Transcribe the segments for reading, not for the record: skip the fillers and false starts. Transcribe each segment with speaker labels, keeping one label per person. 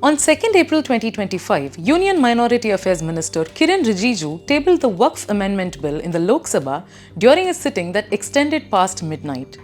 Speaker 1: On 2nd April 2025, Union Minority Affairs Minister Kiren Rijiju tabled the Waqf Amendment Bill in the Lok Sabha during a sitting that extended past midnight.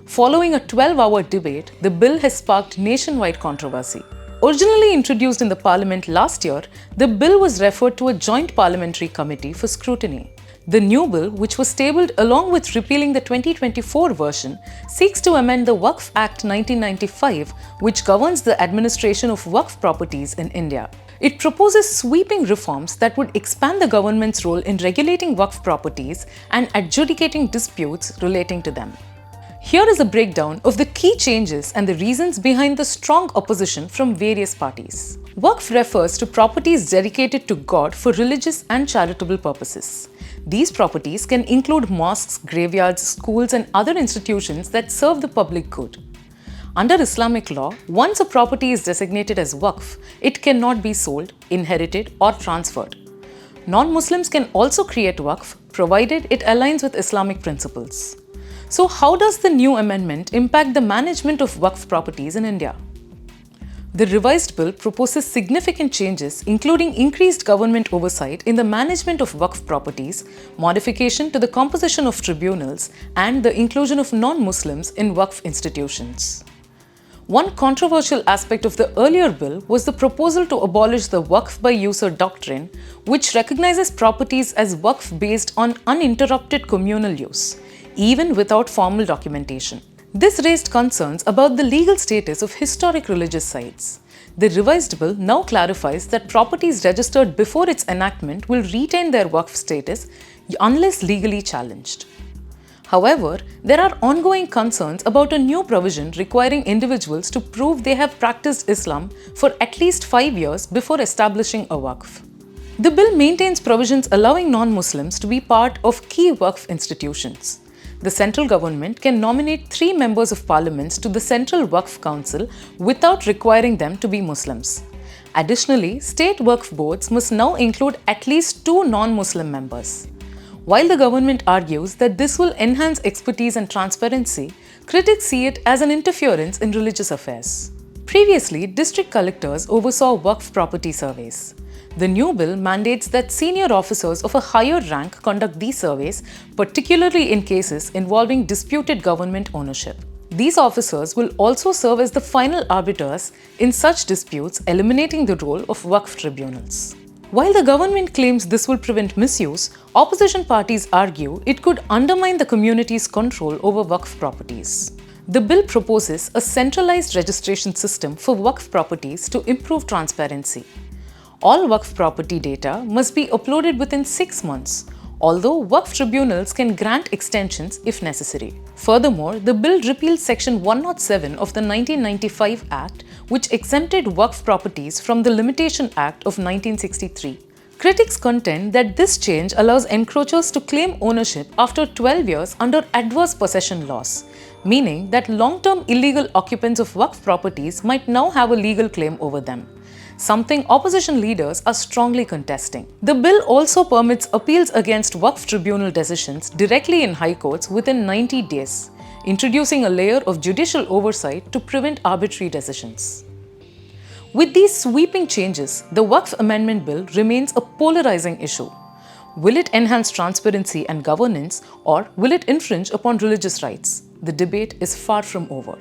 Speaker 1: Following a 12-hour debate, the bill has sparked nationwide controversy. Originally introduced in the Parliament last year, the bill was referred to a joint parliamentary committee for scrutiny. The new bill, which was tabled along with repealing the 2024 version, seeks to amend the Waqf Act 1995, which governs the administration of Waqf properties in India. It proposes sweeping reforms that would expand the government's role in regulating Waqf properties and adjudicating disputes relating to them. Here is a breakdown of the key changes and the reasons behind the strong opposition from various parties. Waqf refers to properties dedicated to God for religious and charitable purposes. These properties can include mosques, graveyards, schools, and other institutions that serve the public good. Under Islamic law, once a property is designated as Waqf, it cannot be sold, inherited, or transferred. Non-Muslims can also create Waqf, provided it aligns with Islamic principles. So how does the new amendment impact the management of Waqf properties in India? The revised bill proposes significant changes, including increased government oversight in the management of Waqf properties, modification to the composition of tribunals, and the inclusion of non-Muslims in Waqf institutions. One controversial aspect of the earlier bill was the proposal to abolish the Waqf by user doctrine, which recognizes properties as Waqf based on uninterrupted communal use, even without formal documentation. This raised concerns about the legal status of historic religious sites. The revised bill now clarifies that properties registered before its enactment will retain their Waqf status unless legally challenged. However, there are ongoing concerns about a new provision requiring individuals to prove they have practiced Islam for at least 5 years before establishing a Waqf. The bill maintains provisions allowing non-Muslims to be part of key Waqf institutions. The central government can nominate 3 members of parliament to the Central Waqf Council without requiring them to be Muslims. Additionally, state Waqf boards must now include at least 2 non-Muslim members. While the government argues that this will enhance expertise and transparency, critics see it as an interference in religious affairs. Previously, district collectors oversaw Waqf property surveys. The new bill mandates that senior officers of a higher rank conduct these surveys, particularly in cases involving disputed government ownership. These officers will also serve as the final arbiters in such disputes, eliminating the role of Waqf tribunals. While the government claims this will prevent misuse, opposition parties argue it could undermine the community's control over Waqf properties. The bill proposes a centralized registration system for Waqf properties to improve transparency. All Waqf property data must be uploaded within 6 months, although Waqf tribunals can grant extensions if necessary. Furthermore, the bill repeals Section 107 of the 1995 Act, which exempted Waqf properties from the Limitation Act of 1963. Critics contend that this change allows encroachers to claim ownership after 12 years under adverse possession laws, meaning that long-term illegal occupants of Waqf properties might now have a legal claim over them, something opposition leaders are strongly contesting. The bill also permits appeals against Waqf tribunal decisions directly in high courts within 90 days, introducing a layer of judicial oversight to prevent arbitrary decisions. With these sweeping changes, the Waqf Amendment Bill remains a polarizing issue. Will it enhance transparency and governance, or will it infringe upon religious rights? The debate is far from over.